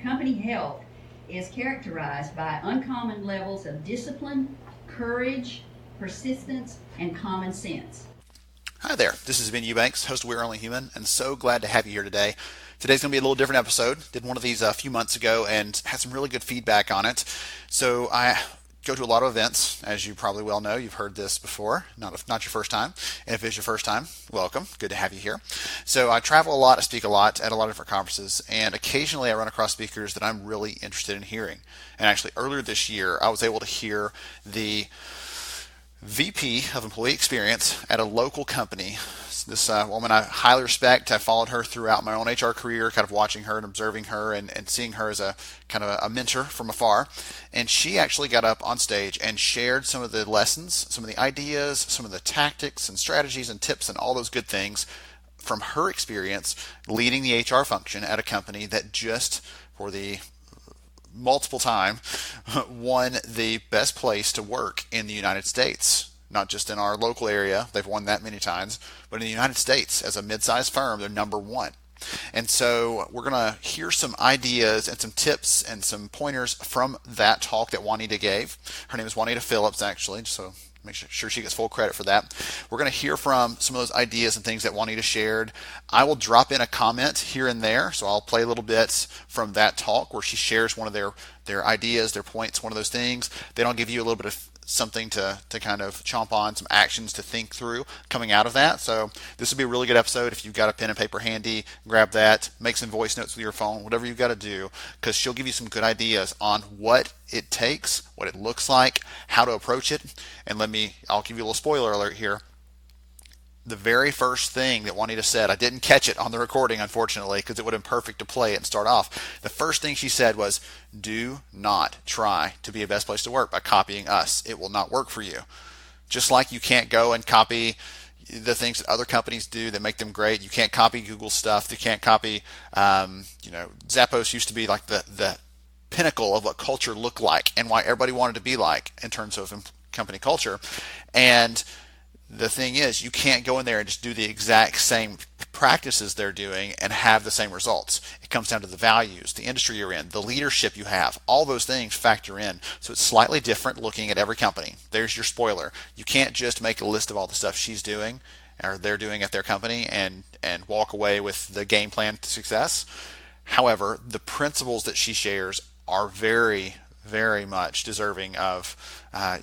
company health is characterized by uncommon levels of discipline, courage, persistence, and common sense. Hi there, this is Ben.eubanks, host of We're Only Human, and so glad to have you here today. Today's going to be a little different episode. Did one of these a few months ago and had some really good feedback on it. So I go to a lot of events, as you probably well know. You've heard this before, not your first time. And if it's your first time, welcome. Good to have you here. So I travel a lot, I speak a lot at a lot of different conferences, and occasionally I run across speakers that I'm really interested in hearing. And actually earlier this year, I was able to hear the VP of Employee Experience at a local company. This woman I highly respect. I followed her throughout my own HR career, kind of watching her and observing her and seeing her as a kind of a mentor from afar. And she actually got up on stage and shared some of the lessons, some of the ideas, some of the tactics and strategies and tips and all those good things from her experience leading the HR function at a company that just for the multiple time won the best place to work in the United States. Not just in our local area, they've won that many times, but in the United States, as a mid-sized firm, they're number one. And so we're going to hear some ideas and some tips and some pointers from that talk that Juanita gave. Her name is Juanita Philips, actually, just so make sure she gets full credit for that. We're going to hear from some of those ideas and things that Juanita shared. I will drop in a comment here and there, so I'll play little bits from that talk where she shares one of their ideas, their points, one of those things. Then I'll give you a little bit of something to kind of chomp on, some actions to think through coming out of that. So this will be a really good episode. If you've got a pen and paper handy, grab that, make some voice notes with your phone, whatever you've got to do, because she'll give you some good ideas on what it takes, what it looks like, how to approach it. And I'll give you a little spoiler alert here. The very first thing that Juanita said, I didn't catch it on the recording, unfortunately, because it would have been perfect to play it and start off. The first thing she said was, do not try to be a best place to work by copying us. It will not work for you. Just like you can't go and copy the things that other companies do that make them great. You can't copy Google stuff. You can't copy, Zappos used to be like the pinnacle of what culture looked like and why everybody wanted to be like in terms of company culture. And the thing is, you can't go in there and just do the exact same practices they're doing and have the same results. It comes down to the values, the industry you're in, the leadership you have. All those things factor in. So it's slightly different looking at every company. There's your spoiler. You can't just make a list of all the stuff she's doing or they're doing at their company and walk away with the game plan to success. However, the principles that she shares are very, very much deserving of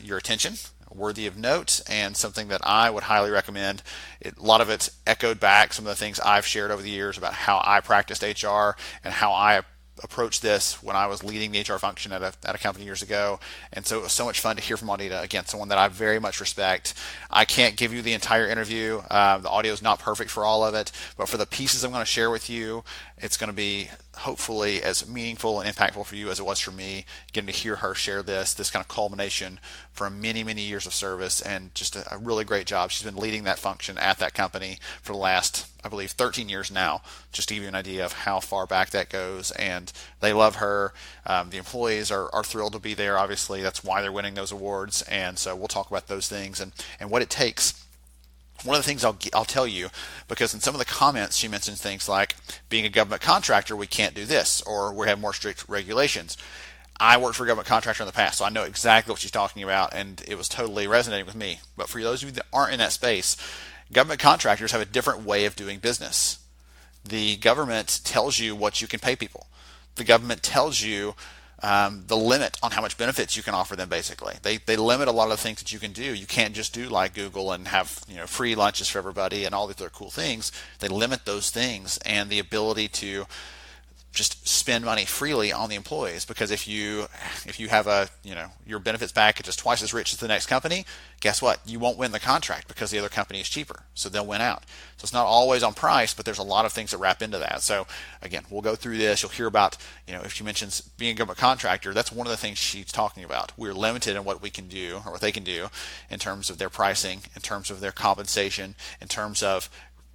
your attention, worthy of note, and something that I would highly recommend. A lot of it's echoed back some of the things I've shared over the years about how I practiced HR and how I approached this when I was leading the HR function at a company years ago. And so it was so much fun to hear from Juanita, again, someone that I very much respect. I can't give you the entire interview. The audio is not perfect for all of it, but for the pieces I'm going to share with you, it's going to be hopefully as meaningful and impactful for you as it was for me, getting to hear her share this kind of culmination from many, many years of service and just a really great job. She's been leading that function at that company for the last, I believe, 13 years now, just to give you an idea of how far back that goes. And they love her. The employees are thrilled to be there. Obviously, that's why they're winning those awards. And so we'll talk about those things and what it takes. One of the things I'll tell you, because in some of the comments she mentions things like, being a government contractor, we can't do this, or we have more strict regulations. I worked for a government contractor in the past, so I know exactly what she's talking about, and it was totally resonating with me. But for those of you that aren't in that space, government contractors have a different way of doing business. The government tells you what you can pay people. The government tells you the limit on how much benefits you can offer them. Basically, they limit a lot of the things that you can do. You can't just do like Google and have free lunches for everybody and all these other cool things. They limit those things and the ability to just spend money freely on the employees, because if you have your benefits package is twice as rich as the next company, guess what? You won't win the contract because the other company is cheaper, so they'll win out. So it's not always on price, but there's a lot of things that wrap into that. So again, we'll go through this. You'll hear about, if she mentions being a government contractor, that's one of the things she's talking about. We're limited in what we can do or what they can do in terms of their pricing, in terms of their compensation, in terms of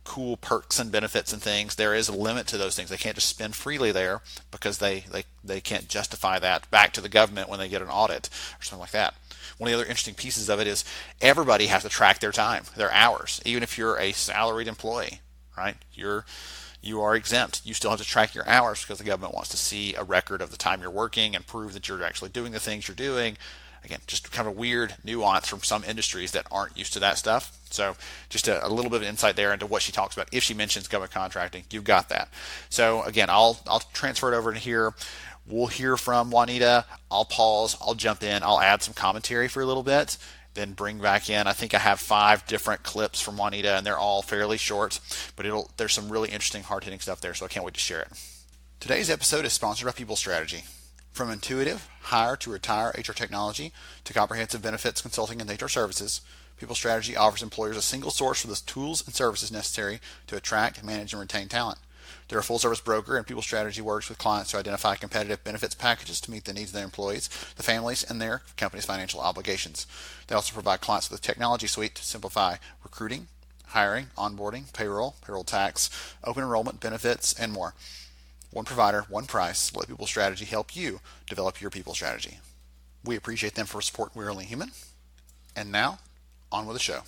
cool perks and benefits and things. There is a limit to those things. They can't just spend freely there because they can't justify that back to the government when they get an audit or something like that. One of the other interesting pieces of it is everybody has to track their time, their hours, even if you're a salaried employee, right? you are exempt. You still have to track your hours because the government wants to see a record of the time you're working and prove that you're actually doing the things you're doing. Again, just kind of a weird nuance from some industries that aren't used to that stuff. So just a little bit of insight there into what she talks about. If she mentions government contracting, you've got that. So again, I'll transfer it over to here. We'll hear from Juanita. I'll pause. I'll jump in. I'll add some commentary for a little bit, then bring back in. I think I have 5 different clips from Juanita, and they're all fairly short, but there's some really interesting, hard-hitting stuff there, so I can't wait to share it. Today's episode is sponsored by People Strategy. From intuitive, hire to retire HR technology to comprehensive benefits consulting and HR services, People Strategy offers employers a single source for the tools and services necessary to attract, manage, and retain talent. They're a full-service broker, and People Strategy works with clients to identify competitive benefits packages to meet the needs of their employees, the families, and their company's financial obligations. They also provide clients with a technology suite to simplify recruiting, hiring, onboarding, payroll tax, open enrollment, benefits, and more. One provider, one price. Let People Strategy help you develop your people strategy. We appreciate them for support. We're Only Human. And now, on with the show.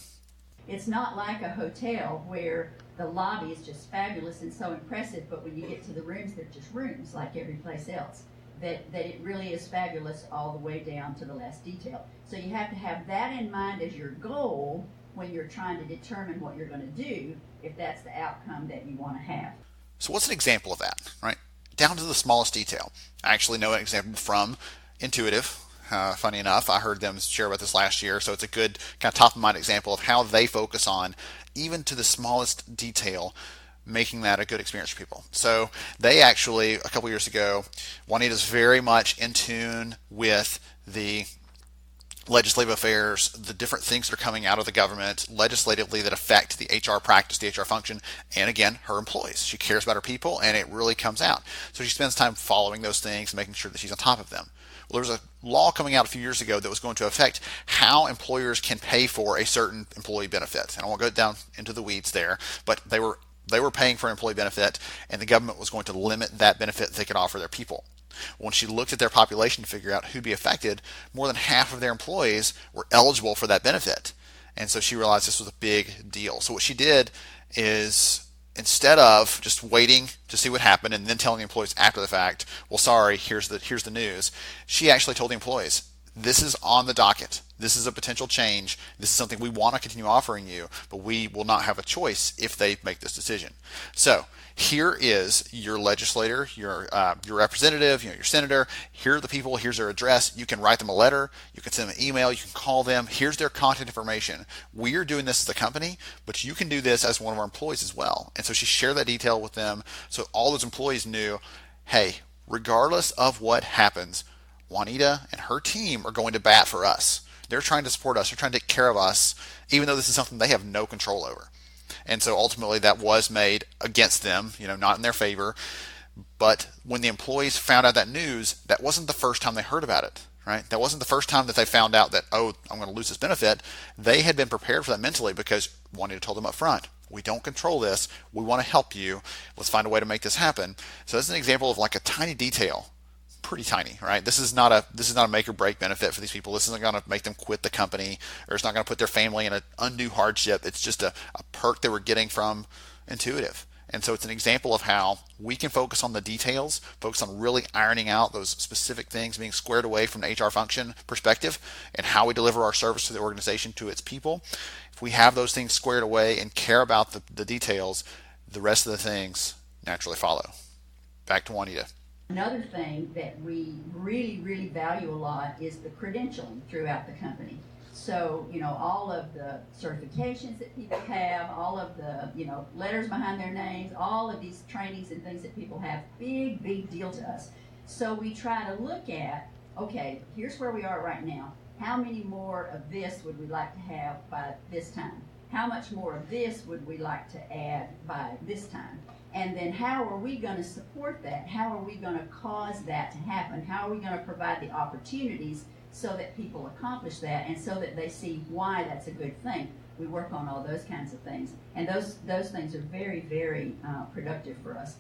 It's not like a hotel where the lobby is just fabulous and so impressive, but when you get to the rooms, they're just rooms like every place else. That it really is fabulous all the way down to the last detail. So you have to have that in mind as your goal when you're trying to determine what you're going to do, if that's the outcome that you want to have. So what's an example of that, right? Down to the smallest detail. I actually know an example from Intuitive. Funny enough, I heard them share about this last year, so it's a good kind of top-of-mind example of how they focus on, even to the smallest detail, making that a good experience for people. So they actually, a couple years ago, Juanita's very much in tune with the legislative affairs, the different things that are coming out of the government legislatively that affect the HR practice, the HR function, and again, her employees. She cares about her people, and it really comes out. So she spends time following those things, making sure that she's on top of them. Well, there was a law coming out a few years ago that was going to affect how employers can pay for a certain employee benefit. And I won't go down into the weeds there, but they were paying for an employee benefit, and the government was going to limit that benefit they could offer their people. When she looked at their population to figure out who'd be affected, more than half of their employees were eligible for that benefit. And so she realized this was a big deal. So what she did is, instead of just waiting to see what happened and then telling the employees after the fact, well, sorry, here's the news, she actually told the employees, this is on the docket. This is a potential change. This is something we want to continue offering you, but we will not have a choice if they make this decision. So here is your legislator, your representative, your senator. Here are the people. Here's their address. You can write them a letter. You can send them an email. You can call them. Here's their contact information. We are doing this as a company, but you can do this as one of our employees as well. And so she shared that detail with them, so all those employees knew, hey, regardless of what happens, Juanita and her team are going to bat for us. They're trying to support us. They're trying to take care of us, even though this is something they have no control over. And so ultimately that was made against them, not in their favor. But when the employees found out that news, that wasn't the first time they heard about it, right? That wasn't the first time that they found out that, oh, I'm going to lose this benefit. They had been prepared for that mentally because Juanita told them up front, we don't control this. We want to help you. Let's find a way to make this happen. So that's an example of like a tiny detail. Pretty tiny, right? This is not a make or break benefit for these people. This isn't going to make them quit the company, or it's not going to put their family in an undue hardship. It's just a perk they were getting from Intuitive. And so it's an example of how we can focus on the details, focus on really ironing out those specific things, being squared away from the HR function perspective, and how we deliver our service to the organization, to its people. If we have those things squared away and care about the details, the rest of the things naturally follow. Back to Juanita. Another thing that we really, really value a lot is the credentialing throughout the company. So, all of the certifications that people have, all of the, letters behind their names, all of these trainings and things that people have, big, big deal to us. So we try to look at, okay, here's where we are right now. How many more of this would we like to have by this time? How much more of this would we like to add by this time? And then how are we going to support that? How are we going to cause that to happen? How are we going to provide the opportunities so that people accomplish that and so that they see why that's a good thing? We work on all those kinds of things. And those things are very, very productive for us.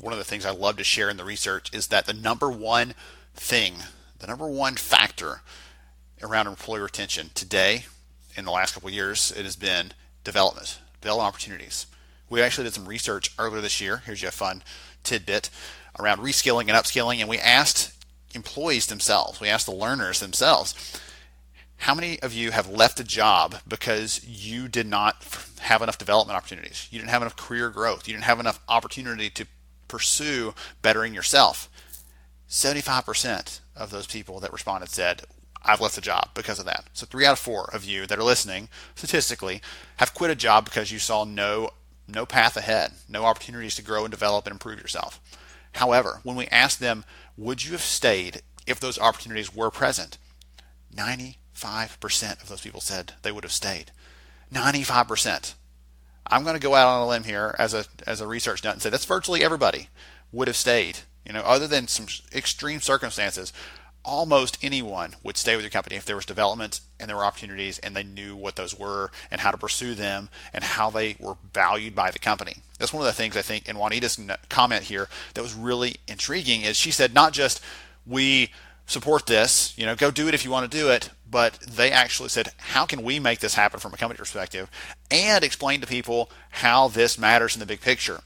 One of the things I love to share in the research is that the number one factor around employee retention today, in the last couple of years, it has been development opportunities. We actually did some research earlier this year. Here's you a fun tidbit around reskilling and upskilling, and we asked employees themselves, we asked the learners themselves, how many of you have left a job because you did not have enough development opportunities? You didn't have enough career growth. You didn't have enough opportunity to pursue bettering yourself. 75% of those people that responded said, I've left a job because of that. So 3 out of 4 of you that are listening, statistically, have quit a job because you saw no path ahead, no opportunities to grow and develop and improve yourself. However, when we asked them, would you have stayed if those opportunities were present? 95% of those people said they would have stayed. 95%. I'm going to go out on a limb here as a research nut and say that's virtually everybody would have stayed. Other than some extreme circumstances, almost anyone would stay with your company if there was development and there were opportunities and they knew what those were and how to pursue them and how they were valued by the company. That's one of the things I think in Juanita's comment here that was really intriguing is she said not just we support this, go do it if you want to do it, but they actually said how can we make this happen from a company perspective and explain to people how this matters in the big picture.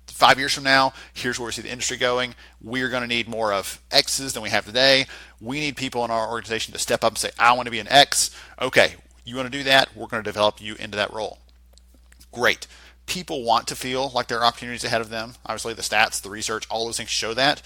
5 years from now, here's where we see the industry going. We're going to need more of X's than we have today. We need people in our organization to step up and say, I want to be an X. Okay, you want to do that? We're going to develop you into that role. Great. People want to feel like there are opportunities ahead of them. Obviously, the stats, the research, all those things show that.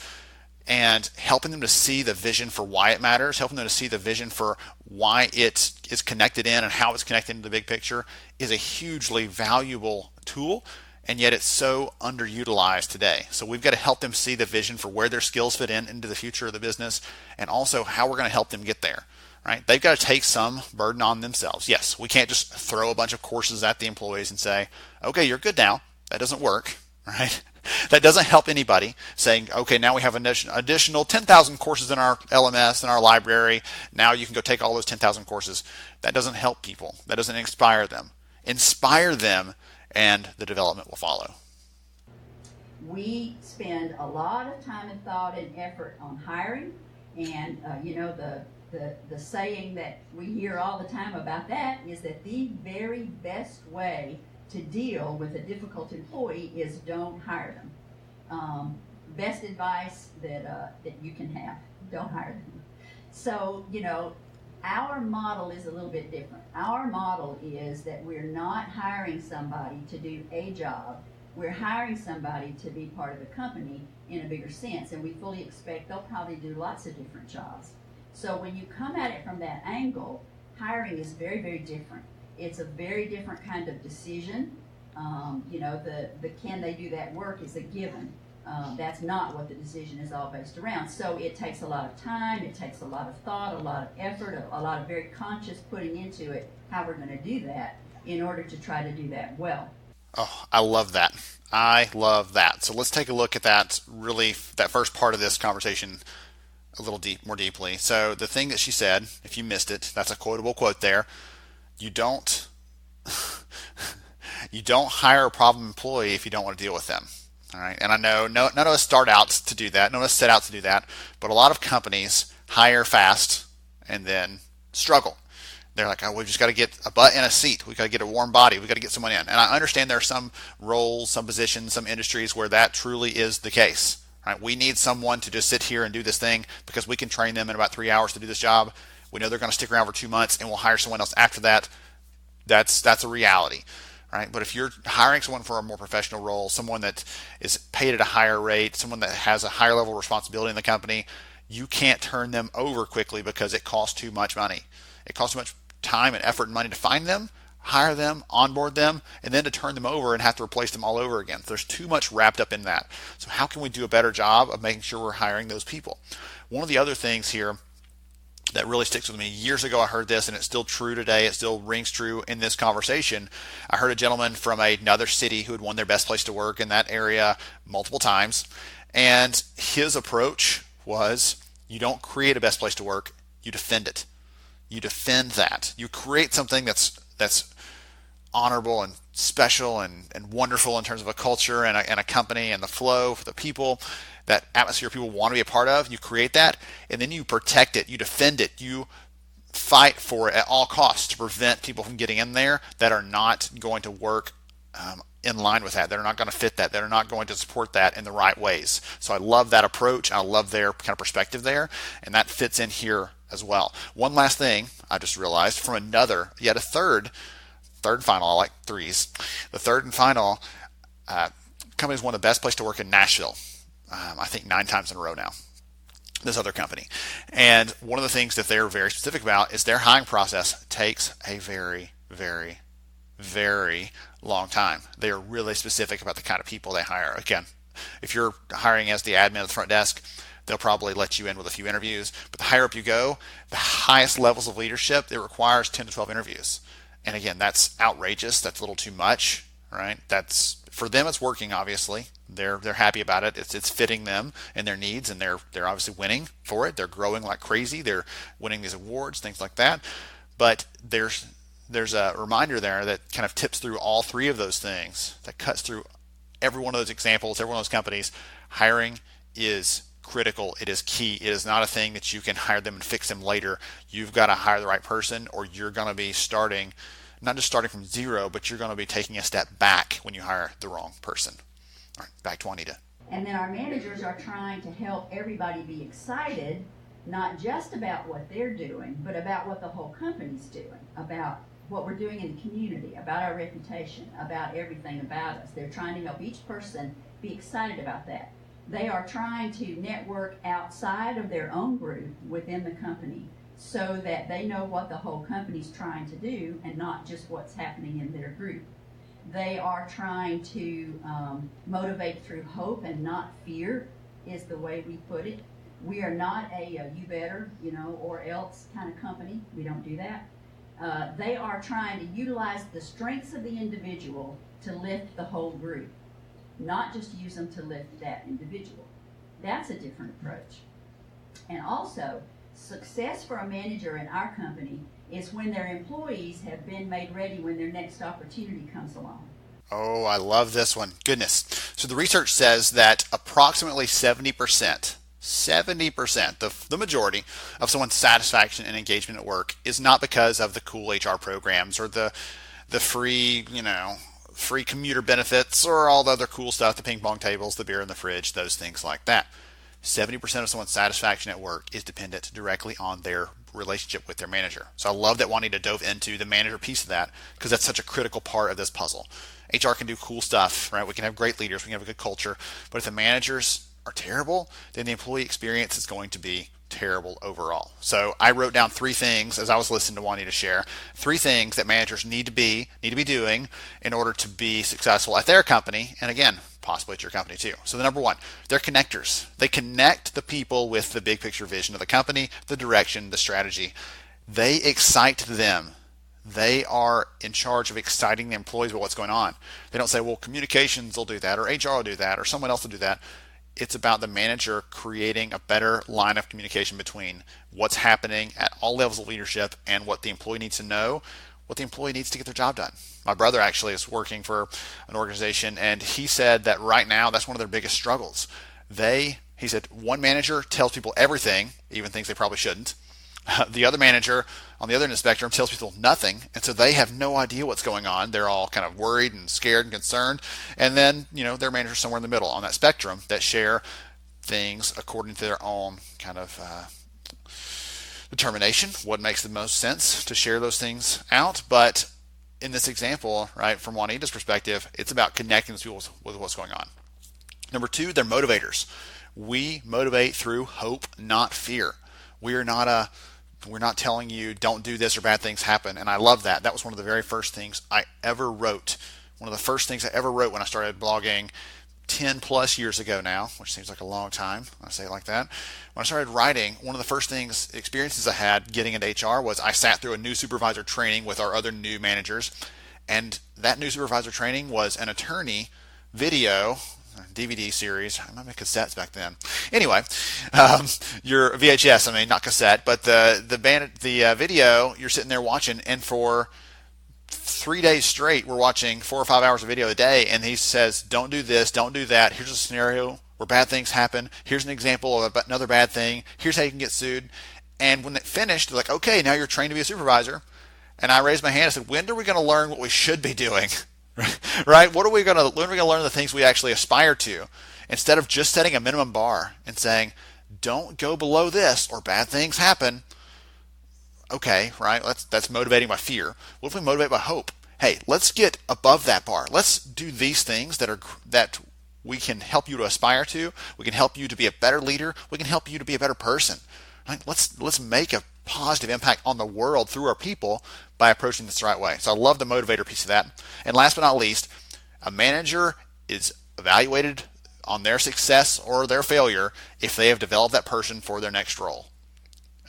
And helping them to see the vision for why it matters, helping them to see the vision for why it is connected in and how it's connected into the big picture is a hugely valuable tool. And yet it's so underutilized today. So we've got to help them see the vision for where their skills fit into the future of the business and also how we're going to help them get there, right? They've got to take some burden on themselves. Yes, we can't just throw a bunch of courses at the employees and say, okay, you're good now. That doesn't work, right? That doesn't help anybody saying, okay, now we have an additional 10,000 courses in our LMS, in our library. Now you can go take all those 10,000 courses. That doesn't help people. That doesn't inspire them. Inspire them and the development will follow. We spend a lot of time and thought and effort on hiring, and the saying that we hear all the time about that is that the very best way to deal with a difficult employee is don't hire them. Best advice that you can have, don't hire them. So, our model is a little bit different. Our model is that we're not hiring somebody to do a job. We're hiring somebody to be part of the company in a bigger sense, and we fully expect they'll probably do lots of different jobs. So when you come at it from that angle, hiring is very, very different. It's a very different kind of decision. The can they do that work is a given. That's not what the decision is all based around. So it takes a lot of time, it takes a lot of thought, a lot of effort, a lot of very conscious putting into it how we're going to do that in order to try to do that well. Oh, I love that. I love that. So let's take a look at that first part of this conversation a little more deeply. So the thing that she said, if you missed it, that's a quotable quote there. You don't hire a problem employee if you don't want to deal with them. All right, and I know none of us start out to do that. None of us set out to do that. But a lot of companies hire fast and then struggle. They're like, oh, we've just got to get a butt in a seat. We've got to get a warm body. We've got to get someone in. And I understand there are some roles, some positions, some industries where that truly is the case. Right? We need someone to just sit here and do this thing because we can train them in about 3 hours to do this job. We know they're going to stick around for 2 months and we'll hire someone else after that. That's a reality. Right? But if you're hiring someone for a more professional role, someone that is paid at a higher rate, someone that has a higher level of responsibility in the company, you can't turn them over quickly because it costs too much money. It costs too much time and effort and money to find them, hire them, onboard them, and then to turn them over and have to replace them all over again. There's too much wrapped up in that. So how can we do a better job of making sure we're hiring those people? One of the other things here that really sticks with me. Years ago I heard this, and it's still true today. It still rings true in this conversation. I heard a gentleman from another city who had won their best place to work in that area multiple times, and his approach was, you don't create a best place to work, you defend it. You defend that. You create something that's honorable and special and wonderful in terms of a culture and a company and the flow for the people, that atmosphere people want to be a part of. You create that, and then you protect it. You defend it. You fight for it at all costs to prevent people from getting in there that are not going to work in line with that. They're not going to fit that. They're not going to support that in the right ways. So I love that approach. I love their kind of perspective there, and that fits in here as well. One last thing I just realized from yet a third and final. I like threes. The third and final company is one of the best places to work in Nashville. I think 9 times in a row now. This other company. And one of the things that they're very specific about is their hiring process takes a very, very, very long time. They are really specific about the kind of people they hire. Again, if you're hiring as the admin at the front desk, they'll probably let you in with a few interviews. But the higher up you go, the highest levels of leadership, it requires 10 to 12 interviews. And again, that's outrageous. That's a little too much, right? That's for them. It's working. Obviously, they're happy about it. It's fitting them and their needs, and they're obviously winning for it. They're growing like crazy. They're winning these awards, things like that. But there's a reminder there that kind of tips through all 3 of those things. That cuts through every one of those examples, every one of those companies. Hiring is critical. It is key. It is not a thing that you can hire them and fix them later. You've got to hire the right person, or you're going to be not just starting from zero, but you're going to be taking a step back when you hire the wrong person. All right, back to Juanita. And then our managers are trying to help everybody be excited, not just about what they're doing, but about what the whole company's doing, about what we're doing in the community, about our reputation, about everything about us. They're trying to help each person be excited about that. They are trying to network outside of their own group within the company so that they know what the whole company's trying to do and not just what's happening in their group. They are trying to motivate through hope and not fear, is the way we put it. We are not a you better, or else kind of company. We don't do that. They are trying to utilize the strengths of the individual to lift the whole group, not just use them to lift that individual. That's a different approach. And also, success for a manager in our company is when their employees have been made ready when their next opportunity comes along. Oh, I love this one. Goodness. So the research says that approximately 70%, the majority of someone's satisfaction and engagement at work is not because of the cool HR programs or the free, free commuter benefits or all the other cool stuff, the ping pong tables, the beer in the fridge, those things like that. 70% of someone's satisfaction at work is dependent directly on their relationship with their manager. So I love that Juanita dove into the manager piece of that, because that's such a critical part of this puzzle. HR can do cool stuff, right? We can have great leaders, we can have a good culture, but if the managers are terrible, then the employee experience is going to be terrible overall. So I wrote down 3 things as I was listening to Juanita share, 3 things that managers need to be doing in order to be successful at their company, and again, possibly at your company too. So the number 1, they're connectors. They connect the people with the big picture vision of the company, the direction, the strategy. They excite them. They are in charge of exciting the employees about what's going on. They don't say, well, communications will do that, or HR will do that, or someone else will do that. It's about the manager creating a better line of communication between what's happening at all levels of leadership and what the employee needs to know, what the employee needs to get their job done. My brother actually is working for an organization, and he said that right now that's one of their biggest struggles. He said one manager tells people everything, even things they probably shouldn't. The other manager on the other end of the spectrum tells people nothing, and so they have no idea what's going on. They're all kind of worried and scared and concerned. And then, their managers somewhere in the middle on that spectrum that share things according to their own kind of determination, what makes the most sense to share those things out. But in this example, right, from Juanita's perspective, it's about connecting those people with what's going on. Number 2, they're motivators. We motivate through hope, not fear. We're not telling you don't do this or bad things happen. And I love that. That was one of the very first things I ever wrote. One of the first things I ever wrote when I started blogging 10 plus years ago now, which seems like a long time when I say it like that. When I started writing, one of the first experiences I had getting into HR was I sat through a new supervisor training with our other new managers. And that new supervisor training was an attorney video DVD series. I remember cassettes back then. Anyway, your VHS, not cassette, but the video you're sitting there watching, and for 3 days straight, we're watching 4 or 5 hours of video a day, and he says, don't do this, don't do that. Here's a scenario where bad things happen. Here's an example of another bad thing. Here's how you can get sued. And when it finished, they're like, okay, now you're trained to be a supervisor. And I raised my hand and said, when are we going to learn what we should be doing? right? When are we going to learn the things we actually aspire to, instead of just setting a minimum bar and saying, don't go below this or bad things happen? Okay, right? That's motivating by fear. What if we motivate by hope? Hey, let's get above that bar. Let's do these things that we can help you to aspire to. We can help you to be a better leader. We can help you to be a better person. Right? Let's make a positive impact on the world through our people by approaching this the right way. So I love the motivator piece of that. And last but not least, a manager is evaluated on their success or their failure if they have developed that person for their next role.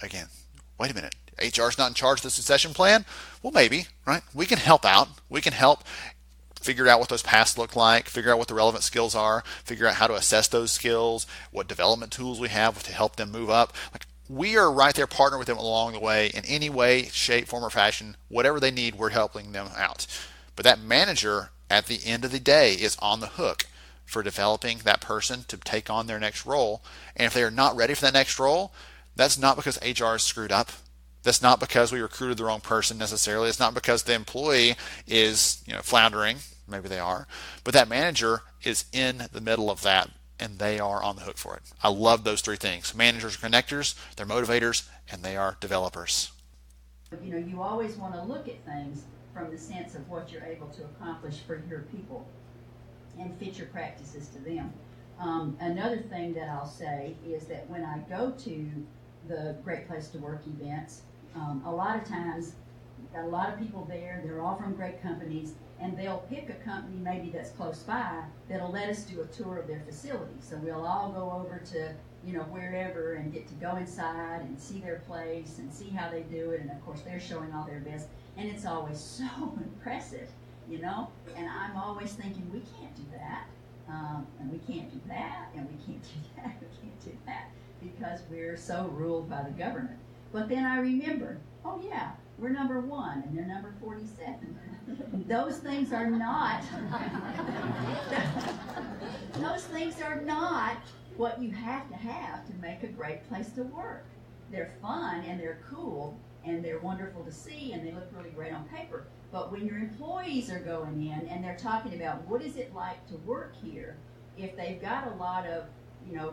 Again, wait a minute. HR's not in charge of the succession plan? Well, maybe, right? We can help out. We can help figure out what those paths look like, figure out what the relevant skills are, figure out how to assess those skills, what development tools we have to help them move up. Like, we are right there partnering with them along the way in any way, shape, form, or fashion. Whatever they need, we're helping them out. But that manager, at the end of the day, is on the hook for developing that person to take on their next role. And if they are not ready for that next role, that's not because HR is screwed up. That's not because we recruited the wrong person necessarily. It's not because the employee is, floundering. Maybe they are. But that manager is in the middle of that, and they are on the hook for it. I love those three things. Managers are connectors, they're motivators, and they are developers. You always want to look at things from the sense of what you're able to accomplish for your people and fit your practices to them. Another thing that I'll say is that when I go to the Great Place to Work events, a lot of times, got a lot of people there, they're all from great companies, and they'll pick a company maybe that's close by that'll let us do a tour of their facility. So we'll all go over to, wherever and get to go inside and see their place and see how they do it. And of course, they're showing all their best. And it's always so impressive, And I'm always thinking, we can't do that. And we can't do that. And we can't do that. We can't do that. Because we're so ruled by the government. But then I remember, oh yeah, we're number 1 and they're number 47. Those things are not what you have to make a great place to work. They're fun and they're cool and they're wonderful to see and they look really great on paper. But when your employees are going in and they're talking about what is it like to work here, if they've got a lot of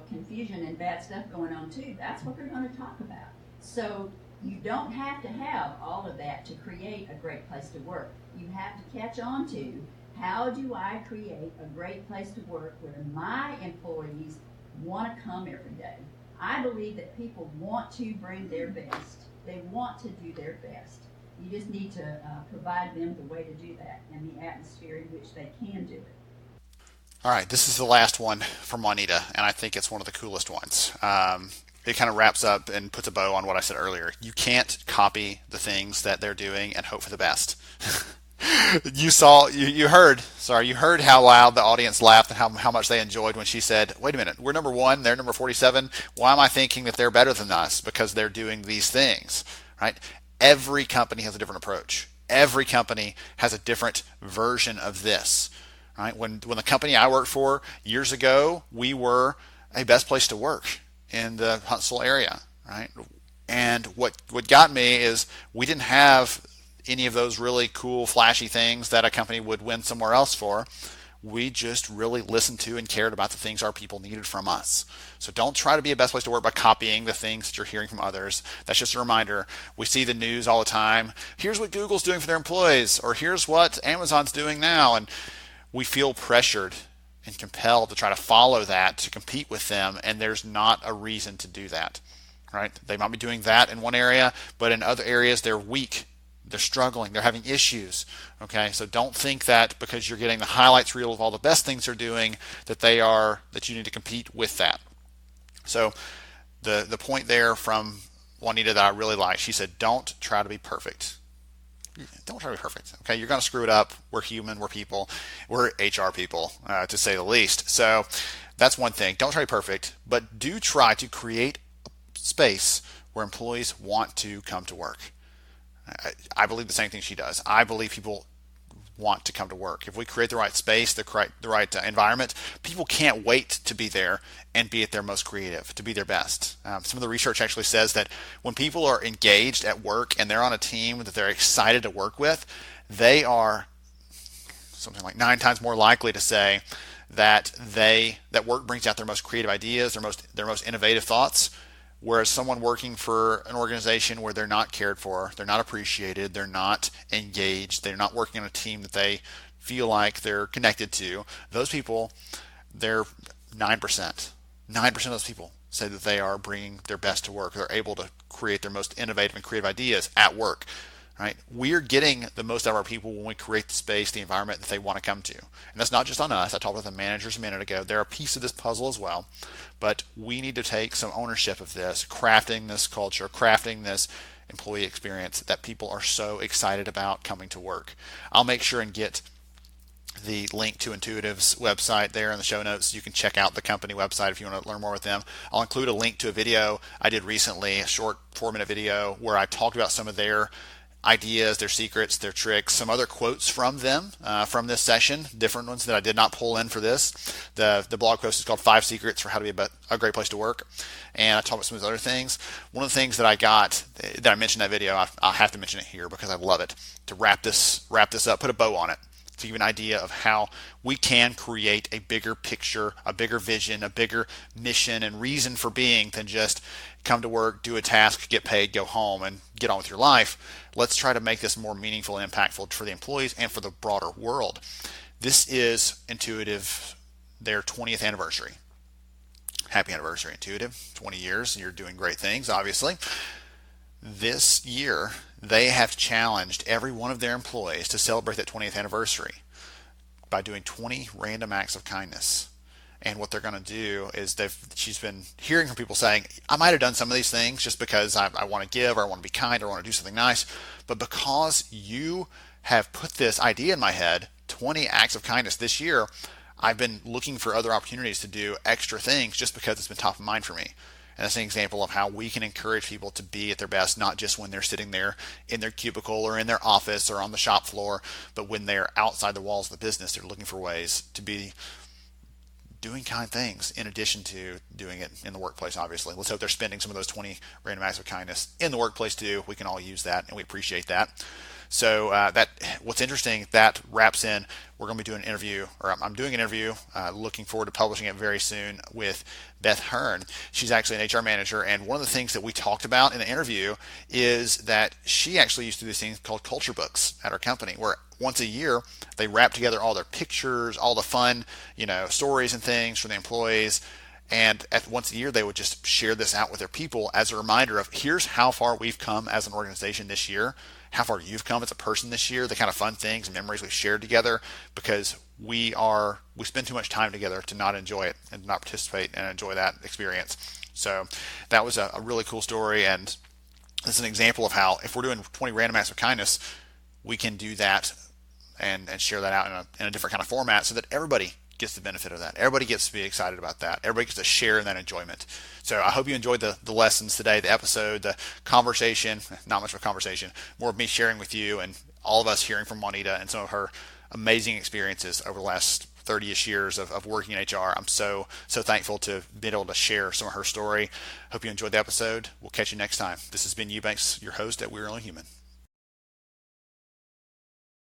confusion and bad stuff going on too, that's what they're going to talk about. So you don't have to have all of that to create a great place to work. You have to catch on to, how do I create a great place to work where my employees want to come every day? I believe that people want to bring their best. They want to do their best. You just need to provide them the way to do that and the atmosphere in which they can do it. All right, this is the last one from Juanita, and I think it's one of the coolest ones. It kind of wraps up and puts a bow on what I said earlier. You can't copy the things that they're doing and hope for the best. You heard how loud the audience laughed and how much they enjoyed when she said, wait a minute, we're number 1, they're number 47. Why am I thinking that they're better than us? Because they're doing these things, right? Every company has a different approach. Every company has a different version of this, right? When the company I worked for years ago, we were a best place to work in the Huntsville area, right? And what got me is we didn't have any of those really cool, flashy things that a company would win somewhere else for. We just really listened to and cared about the things our people needed from us. So don't try to be a best place to work by copying the things that you're hearing from others. That's just a reminder. We see the news all the time. Here's what Google's doing for their employees, or here's what Amazon's doing now. And we feel pressured and compelled to try to follow that, to compete with them, and there's not a reason to do that, right? They might be doing that in one area, but in other areas they're weak, they're struggling, they're having issues, okay? So don't think that because you're getting the highlights reel of all the best things they're doing that you need to compete with that. So the point there from Juanita that I really like, she said, don't try to be perfect. Don't try to be perfect. Okay, you're going to screw it up. We're human. We're people. We're HR people, to say the least. So that's one thing. Don't try to be perfect, but do try to create a space where employees want to come to work. I believe the same thing she does. I believe people want to come to work. If we create the right space, the right environment, people can't wait to be there and be at their most creative, to be their best. Some of the research actually says that when people are engaged at work and they're on a team that they're excited to work with, they are something like 9 times more likely to say that work brings out their most creative ideas, their most innovative thoughts. Whereas someone working for an organization where they're not cared for, they're not appreciated, they're not engaged, they're not working on a team that they feel like they're connected to, those people, they're 9%. 9% of those people say that they are bringing their best to work. They're able to create their most innovative and creative ideas at work. Right? We're getting the most out of our people when we create the space, the environment that they want to come to. And that's not just on us. I talked about the managers a minute ago. They're a piece of this puzzle as well. But we need to take some ownership of this, crafting this culture, crafting this employee experience that people are so excited about coming to work. I'll make sure and get the link to Intuitive's website there in the show notes. You can check out the company website if you want to learn more with them. I'll include a link to a video I did recently, a short 4-minute video where I talked about some of their ideas, their secrets, their tricks, some other quotes from them from this session, different ones that I did not pull in for this. The blog post is called 5 Secrets for How to Be a Great Place to Work. And I talked about some of those other things. One of the things that I got that I mentioned in that video, I'll have to mention it here because I love it, to wrap this up, put a bow on it, to give you an idea of how we can create a bigger picture, a bigger vision, a bigger mission and reason for being than just come to work, do a task, get paid, go home, and get on with your life. Let's try to make this more meaningful and impactful for the employees and for the broader world. This is Intuitive, their 20th anniversary. Happy anniversary, Intuitive. 20 years, and you're doing great things, obviously. This year, they have challenged every one of their employees to celebrate that 20th anniversary by doing 20 random acts of kindness. And what they're going to do is she's been hearing from people saying, I might have done some of these things just because I want to give, or I want to be kind, or I want to do something nice. But because you have put this idea in my head, 20 acts of kindness this year, I've been looking for other opportunities to do extra things just because it's been top of mind for me. And that's an example of how we can encourage people to be at their best, not just when they're sitting there in their cubicle or in their office or on the shop floor, but when they're outside the walls of the business, they're looking for ways to be doing kind things in addition to doing it in the workplace, obviously. Let's hope they're spending some of those 20 random acts of kindness in the workplace too. We can all use that, and we appreciate that. So what's interesting, that wraps in. We're going to be doing an interview, or I'm doing an interview, looking forward to publishing it very soon with Beth Hearn. She's actually an HR manager, and one of the things that we talked about in the interview is that she actually used to do these things called culture books at her company, where once a year they wrap together all their pictures, all the fun, stories and things for the employees. And once a year, they would just share this out with their people as a reminder of here's how far we've come as an organization this year, how far you've come as a person this year, the kind of fun things and memories we've shared together, because we spend too much time together to not enjoy it and not participate and enjoy that experience. So that was a really cool story, and it's an example of how if we're doing 20 random acts of kindness, we can do that and share that out in a different kind of format so that everybody gets the benefit of that. Everybody gets to be excited about that. Everybody gets to share in that enjoyment. So I hope you enjoyed the lessons today, the episode, the conversation, not much of a conversation, more of me sharing with you and all of us hearing from Juanita and some of her amazing experiences over the last 30-ish years of working in HR. I'm so thankful to be able to share some of her story. Hope you enjoyed the episode. We'll catch you next time. This has been Eubanks, your host at We're Only Human.